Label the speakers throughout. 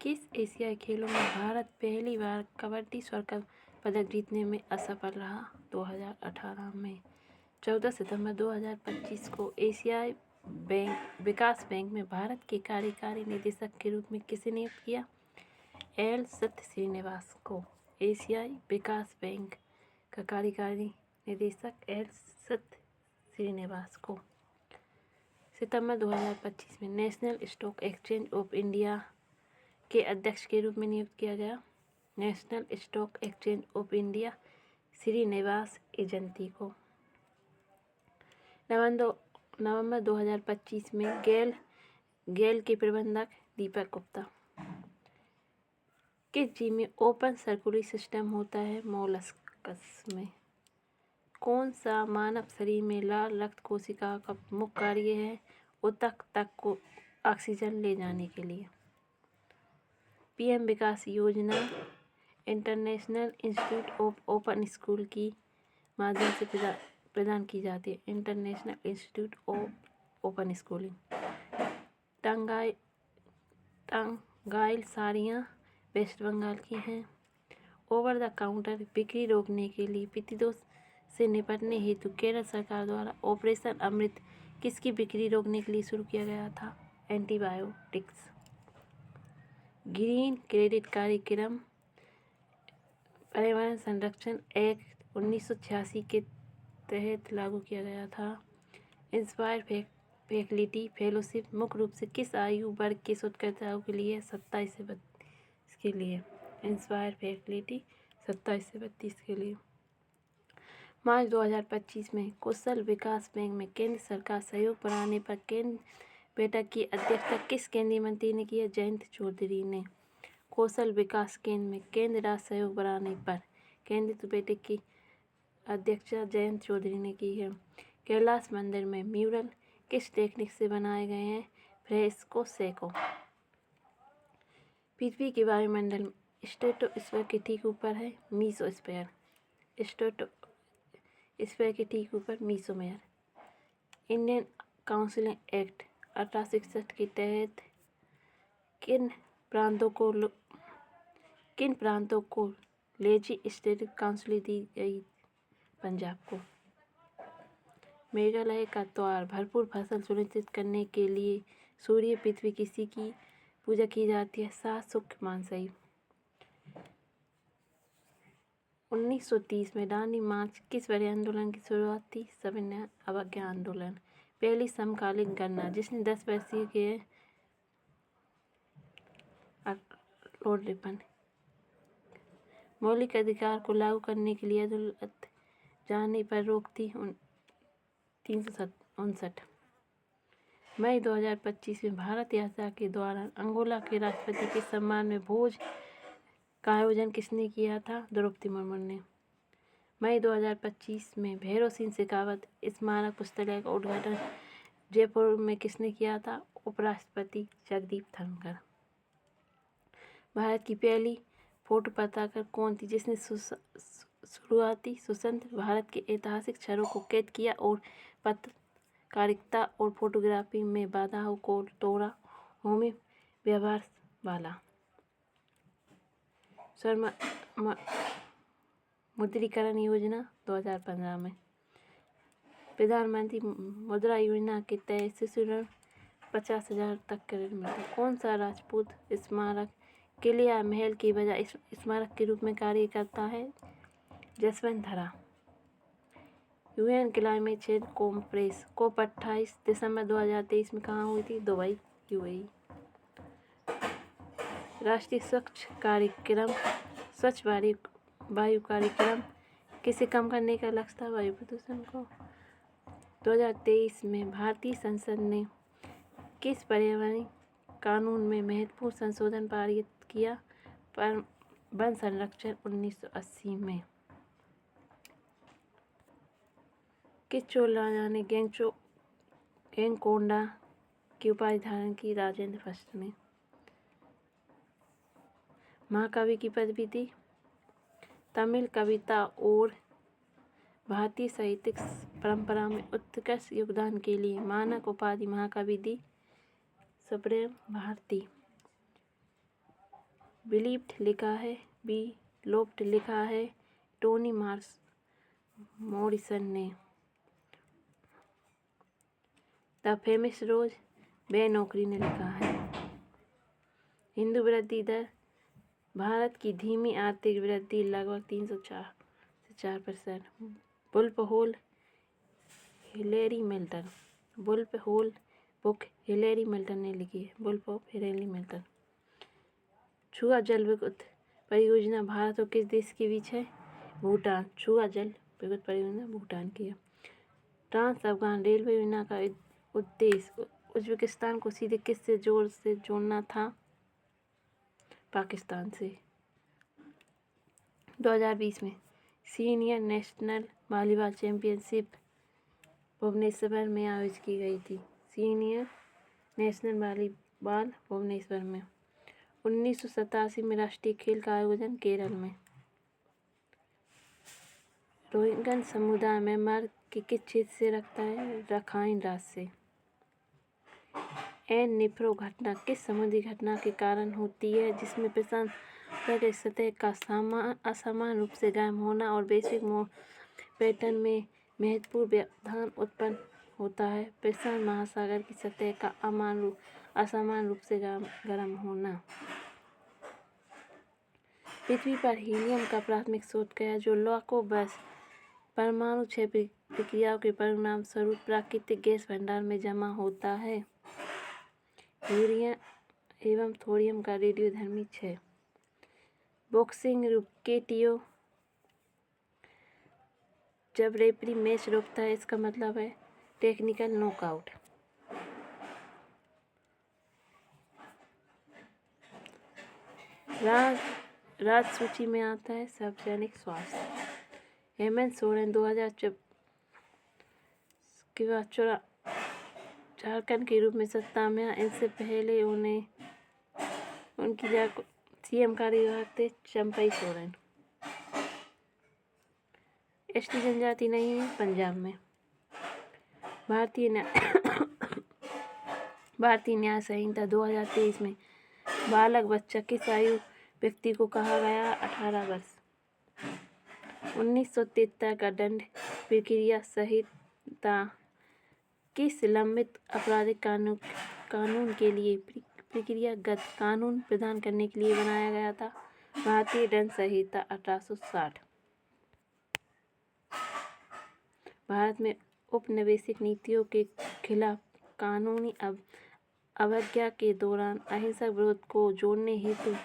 Speaker 1: किस एशियाई खेलों में भारत पहली बार कबड्डी स्वर्ण पदक जीतने में असफल रहा? 2018 में। 14 सितंबर 2025 को एशियाई विकास बैंक में भारत के कार्यकारी निदेशक के रूप में किसे नियुक्त किया? एल सत्य श्रीनिवास को। एशियाई विकास बैंक का कार्यकारी निदेशक एल सत्य श्रीनिवास को सितंबर 2025 में National Stock Exchange of India के अध्यक्ष के रूप में नियुक्त किया गया। National Stock Exchange of India Srinivas agency को। नवंबर 2025 में गेल के प्रबंधक दीपक गुप्ता। किस जीव में ओपन सर्कुलरी सिस्टम होता है? मोलस्कस में। कौन सा मानव शरीर में लाल रक्त कोशिका का मुख्य कार्य है? ऊतक तक को ऑक्सीजन ले जाने के लिए। PM Vikas Yojana international institute of open school की माध्यम से प्रदान की जाती है। International institute of open schooling. Tangail साड़ियाँ वेस्ट बंगाल की हैं। ओवर द काउंटर बिक्री रोकने के लिए प्रतिदोष से निपटने हेतु केरल सरकार द्वारा ऑपरेशन अमृत किसकी बिक्री रोकने के लिए शुरू किया गया था? एंटीबायोटिक्स। ग्रीन क्रेडिट कार्यक्रम पर्यावरण संरक्षण एक्ट 1986 के तहत लागू किया गया था। इंस्पायर फैकल्टी फेलोशिप मुख्य रूप से किस आयु वर्ग के शोधकर्ताओं के लिए? 27 से 32 के लिए। इंस्पायर फैकल्टी 27 से 32 के लिए। मार्च 2025 में कौशल विकास बैंक में केंद्र सरकार सहयोग बढ़ाने पर केंद्र बैठक की अध्यक्षता किस केंद्रीय मंत्री ने की है? जयंत चौधरी ने। कौशल विकास केंद्र में केंद्र राज्य सहयोग बढ़ाने पर केंद्रीय बैठक की अध्यक्षता जयंत चौधरी ने की है। कैलाश मंदिर में म्यूरल किस टेक्निक से बनाए गए हैं? Fresco Seiko. पृथ्वी के वायुमंडल में स्ट्रेटोस्फीयर के ठीक ऊपर है मीसोस्फीयर। स्ट्रेटोस्फीयर के ठीक ऊपर मीसोस्फीयर। इंडियन काउंसिल एक्ट 1861 के तहत किन प्रांतों को लेजिस्लेटिव काउंसिल दी गई? पंजाब को। मेघालय का त्योहार भरपूर फसल सुनिश्चित करने के लिए सूर्य पृथ्वी किसी की पूजा की जाती है? सात शुक्ल मानसई। 1930 में दांडी मार्च किस बड़े आंदोलन की शुरुआत थी? सविनय अवज्ञा आंदोलन। पहली समकालीन गणना जिसने 10 वर्षीय के लॉर्ड रिपन। मौलिक अधिकार को लागू करने के लिए अदालत जाने पर रोक थी 359। मई 2025 में भारत यात्रा के दौरान अंगोला के राष्ट्रपति के सम्मान में भोज का आयोजन किसने किया था? द्रौपदी मुर्मू ने। मई 2025 में भैरव सिंह शेखावत स्मारक पुस्तकालय का उद्घाटन जयपुर में किसने किया था? उपराष्ट्रपति जगदीप धनखड़। भारत की पहली फोटो पत्रकार कौन थी जिसने शुरुआती स्वतंत्र भारत के ऐतिहासिक क्षणों को कैद किया और पत्रकारिता और फोटोग्राफी में बाधाओं को तोड़ा? होमी व्यवहार वाला। स्वर्ण मुद्रीकरण योजना 2015 में। प्रधानमंत्री मुद्रा योजना के तहत शिशु ऋण 50,000 तक का ऋण मिलता। कौन सा राजपूत स्मारक किला महल की बजाय स्मारक के रूप में कार्य करता है? जसवंत धरा। UN climate change conference COP 28 दिसंबर 2023 में कहाँ हुई थी? Dubai, UAE. राष्ट्रीय स्वच्छ वायु कार्यक्रम किसे कम करने का लक्ष्य था? वायु प्रदूषण को। 2023 में भारतीय संसद ने किस पर्यावरण कानून में महत्वपूर्ण संशोधन पारित किया? वन संरक्षण 1980 में। किस चोल राजा ने गैंगकोंडा की उपाधि धारण की? राजेंद्र फर्स्ट ने। महाकवि की पदवी दी। तमिल कविता और भारतीय साहित्यिक परंपरा में उत्कृष्ट योगदान के लिए मानक उपाधि महाकवि दी। सुब्रह्मण्य भारती। बिलीव्ड लिखा है, बी लोप्ड लिखा है टोनी मॉरिसन ने। द फेमस रोज बेन ओकरी ने लिखा है। हिंदू वृद्धि दर, भारत की धीमी आर्थिक वृद्धि लगभग 304 से 4%। Wolf Hall Hilary Milton, Wolf Hall book Hilary Milton ने लिखी है, वुल्फ ऑफ हिलेरी मिल्टन। छुआ जल विद्युत परियोजना भारत और किस देश के बीच है? भूटान। छुआ जल विद्युत परियोजना भूटान की है। ट्रांस अफगान रेलवे योजना का उद्देश्य उज्बेकिस्तान को सीधे किससे जोड़ना था? पाकिस्तान से। 2020 में senior national volleyball championship Bhubaneswar में आयोजित की गई थी। सीनियर नेशनल वॉलीबॉल भुवनेश्वर में। 1987 में राष्ट्रीय खेल का आयोजन केरल में। रोहिंग्या समुदाय म्यांमार के किस क्षेत्र से रखता है? रखाइन राज्य से। एन निफ्रो घटना किस समुद्री घटना के कारण होती है जिसमें प्रशांत सागर सतह का असमान रूप से गर्म होना और वैश्विक पैटर्न में महत्वपूर्ण व्यवधान उत्पन्न होता है? प्रशांत महासागर की सतह का असमान रूप से गर्म होना। पृथ्वी पर हीलियम का प्राथमिक स्रोत क्या है जो लाखों वर्ष परमाणु क्षय प्रक्रियाओं के परिणाम स्वरूप प्राकृतिक गैस भंडार में जमा होता है? यूरेनियम एवं थोरियम का रेडियोधर्मी क्षय। बॉक्सिंग केटीओ जब रेफरी मैच रोकता है इसका मतलब है टेक्निकल नॉकआउट। राज सूची में आता है सार्वजनिक स्वास्थ्य। हेमंत सोरेन 2004 के बाद झारखंड के रूप में सत्ता में आए। इससे पहले उनकी जगह सीएम कार्यवाहक थे चंपई सोरेन। एसटी जनजाति नहीं है पंजाब में। भारतीय न्याय संहिता 2023 में बालक बच्चा किस आयु व्यक्ति को कहा गया? 18 वर्ष। 1973 का दंड प्रक्रिया संहिता किस लंबित आपराधिक कानून के लिए प्रक्रियागत कानून प्रदान करने के लिए बनाया गया था? भारतीय दंड संहिता 1860। भारत में औपनिवेशिक नीतियों के खिलाफ कानूनी अवज्ञा के दौरान अहिंसक विरोध को जोड़ने हेतु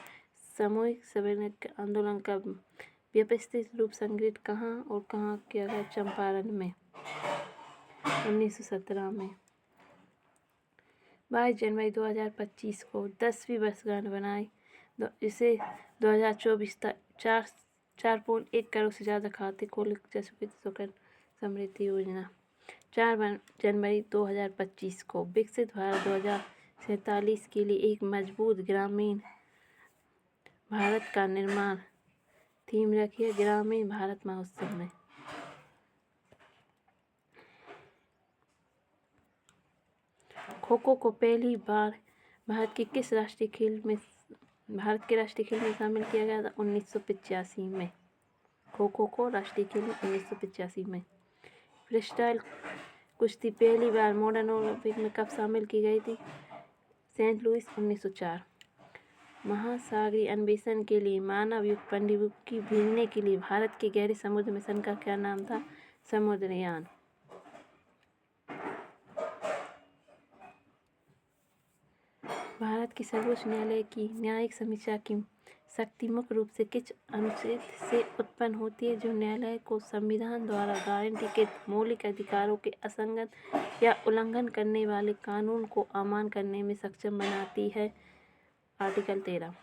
Speaker 1: सामूहिक सैनिक आंदोलन का व्यवस्थित रूप संगठित कहाँ और कहाँ किया गया? चंपारण में 1917 में। 22 जनवरी 2025 को 10वीं वर्षगांठ बनाई जिसे 2024 तक 4.1 करोड़ से ज़्यादा खाते खोले जा चुके समृद्धि योजना। 4 जनवरी 2025 को विकसित भारत 2047 के लिए एक मजबूत ग्रामीण भारत का निर्माण थीम रखिए ग्रामीण भारत महोत्सव में। खो खो को पहली बार भारत के राष्ट्रीय खेल में शामिल किया गया था? 1985 में। खो खो को राष्ट्रीय खेल में 1985 में। फ्रीस्टाइल कुश्ती पहली बार मॉडर्न ओलंपिक में कब शामिल की गई थी? Saint Louis 1904। महासागरीय अन्वेषण के लिए मानव युक्त प्रौद्योगिकी भेजने के लिए भारत के गहरे समुद्र मिशन का क्या नाम था? समुद्रयान। भारत की सर्वोच्च न्यायालय की न्यायिक समीक्षा की शक्ति मुख्य रूप से किस अनुच्छेद से उत्पन्न होती है जो न्यायालय को संविधान द्वारा गारंटीकृत मौलिक अधिकारों के असंगत या उल्लंघन करने वाले कानून को अमान्य करने में सक्षम बनाती है? Article 13।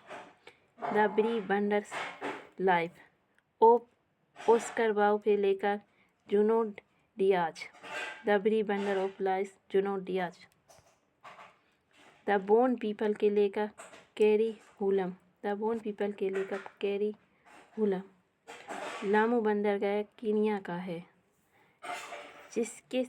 Speaker 1: The brief wondrous life of Oscar Wilde के लेखक Junot Diaz. The brief wonder of life Junot Diaz. The bone people के लेखक Keri Hulme. The bone people के लेखक कैरी हुलम। लामू बंदरगाह कीनिया का है जिसके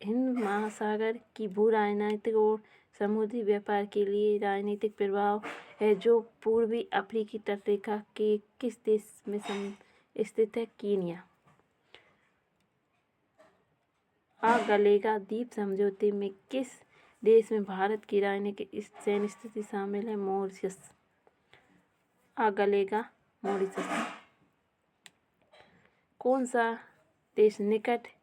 Speaker 1: हिंद महासागर की भू राजनीतिक और समुद्री व्यापार के लिए राजनीतिक प्रभाव है जो पूर्वी अफ्रीकी तटरेखा के किस देश में स्थित है? कीनिया। गलेगा द्वीप समझौते में किस देश में भारत की राजनीतिक सैन्य स्थिति शामिल है? मॉरिशस। गलेगा मॉरिशस। कौन सा देश निकटता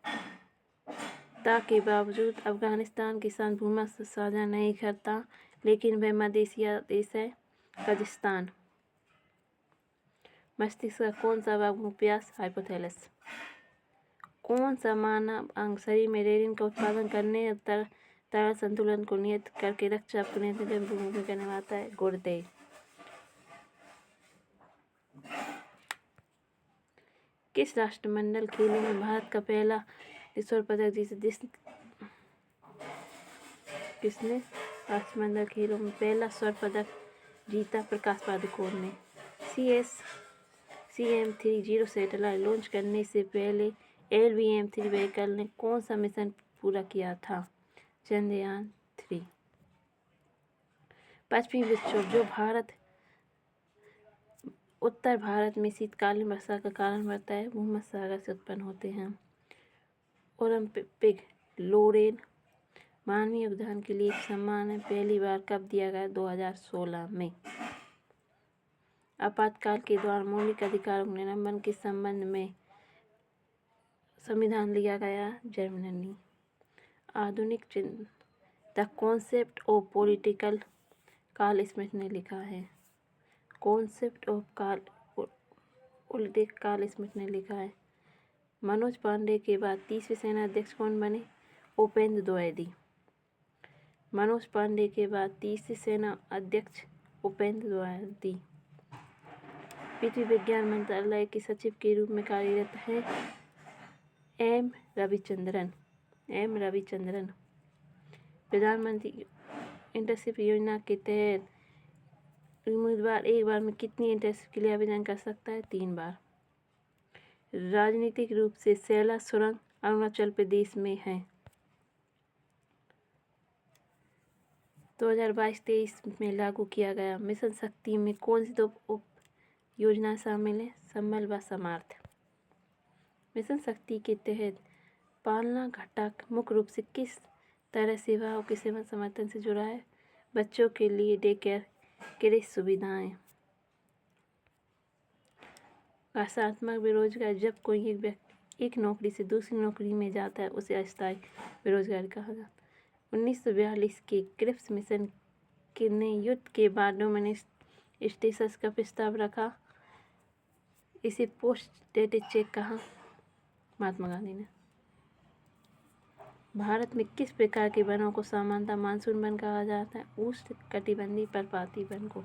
Speaker 1: के बावजूद अफगानिस्तान के साथ भूमि साझा नहीं करता लेकिन वह मध्य एशिया देश है? कजाकिस्तान। मस्तिष्क का कौन सा भाग मुख्य व्यास? हाइपोथैलेमस। कौन सा मानव अंग शरीर में रेडिन का उत्पादन करने और तरल संतुलन को नियंत्रित करके रक्तचाप को नियंत्रित करने की भूमिका निभाता है? गुर्दे। किस राष्ट्रमंडल खेलों में भारत का पहला स्वर्ण पदक किसने राष्ट्रमंडल खेलों में पहला स्वर्ण पदक जीता? प्रकाश पादुकोण ने। CM-3 सैटेलाइट लॉन्च करने से पहले LVM-3 व्हीकल ने कौन सा मिशन पूरा किया था? चंद्रयान 3। पश्चिमी विक्षोभ जो उत्तर भारत में शीतकालीन वर्षा का कारण बनता है भूमध्य सागर से उत्पन्न होते हैं। ओलंपिक लोरेन मानवीय योगदान के लिए सम्मान पहली बार कब दिया गया? 2016 में। आपातकाल के दौरान मौलिक अधिकारों के निलंबन के संबंध में संविधान लिया गया? जर्मनी। आधुनिक the concept of political Carl Schmitt ने लिखा है? Concept of politics Carl Schmitt ने लिखा है। मनोज पांडे के बाद तीसरे सेना अध्यक्ष कौन बने? उपेंद्र द्विवेदी। मनोज पांडे के बाद तीसरे सेना अध्यक्ष उपेंद्र द्विवेदी। पृथ्वी विज्ञान मंत्रालय के सचिव के रूप में कार्यरत हैं एम रविचंद्रन। प्रधानमंत्री इंटर्नशिप योजना के तहत उम्मीदवार एक बार में कितनी इंटर्नशिप के लिए आवेदन कर सकता है? 3 बार। राजनीतिक रूप से सैला सुरंग अरुणाचल प्रदेश में है। 2022-23 में लागू किया गया मिशन शक्ति में कौन सी 2 उप योजना शामिल है? संबल व समर्थ। मिशन शक्ति के तहत पालना घटक मुख्य रूप से किस तरह सेवाओं के सेवा समर्थन से जुड़ा है? बच्चों के लिए डे केयर कृषि सुविधाएं। भाषात्मक बेरोजगार जब कोई एक व्यक्ति एक नौकरी से दूसरी नौकरी में जाता है उसे अस्थायी बेरोजगारी कहा जाता है। 1942 के क्रिप्स मिशन ने युद्ध के बाद डोमिनिक स्टेटस का प्रस्ताव रखा। इसे पोस्ट डेटेड चेक कहा? महात्मा गांधी ने। भारत में किस प्रकार के वनों को सामान्यतः मानसून वन कहा जाता है? उष्ण कटिबंधीय पर्वतीय वन को।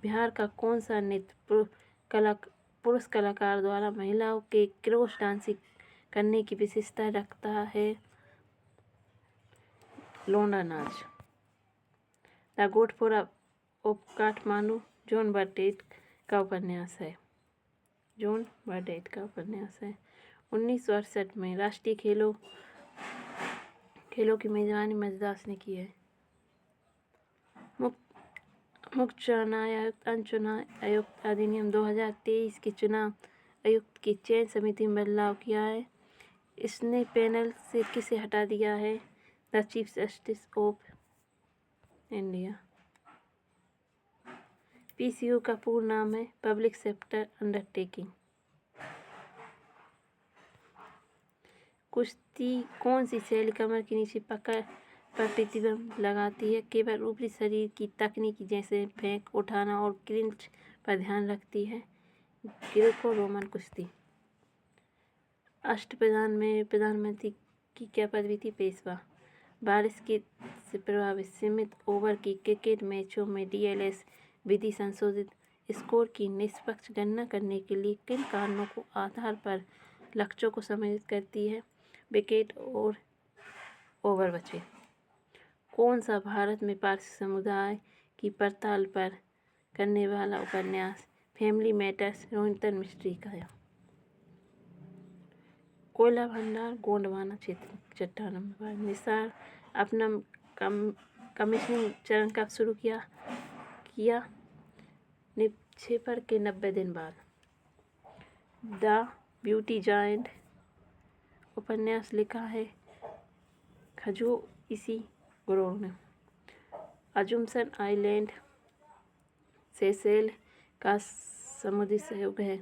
Speaker 1: बिहार का कौन सा नृत्य पुरुष कलाकार द्वारा महिलाओं के क्रॉस डांसिंग करने की विशेषता रखता है? लोंडा नाच। द गोड फोरा ऑफ काठमांडू जॉन बर्डेट का उपन्यास है। 1968 में राष्ट्रीय खेलों की मेजबानी मद्रास ने की है। मुख्य चुनाव आयुक्त अधिनियम 2023 के चुनाव आयुक्त की चयन समिति में बदलाव किया है। इसने पैनल से किसे हटा दिया है? The chief justice of India. PCO का पूर्ण नाम है पब्लिक सेक्टर अंडरटेकिंग। कुश्ती कौन सी शैली कमर के नीचे पकड़ पर प्रतिबंध लगाती है? केवल ऊपरी शरीर की तकनीक जैसे फेंक उठाना और क्लिंच पर ध्यान रखती है? ग्रीको रोमन कुश्ती। अष्टप्रधान में प्रधानमंत्री की क्या पदवी थी? पेशवा। बारिश से प्रभावित सीमित ओवर की क्रिकेट मैचों में DLS विधि संशोधित स्कोर की निष्पक्ष गणना करने के लिए किन कारणों को आधार पर लक्ष्यों को सम्मिलित करती है? विकेट और ओवर बचे। कौन सा भारत में पारसी समुदाय की पड़ताल पर करने वाला उपन्यास फैमिली मैटर्स रोहिंटन मिस्ट्री का है? कोयला भंडार गोंडवाना क्षेत्र चट्टानों में निसार अपना कमीशनिंग चरण कब शुरू किया निक्षेपण के 90 दिन बाद। द ब्यूटी जायंट उपन्यास लिखा है काजुओ इशिगुरो ने। अजूमसन आइलैंड सेशेल का समुद्री सहयोग है।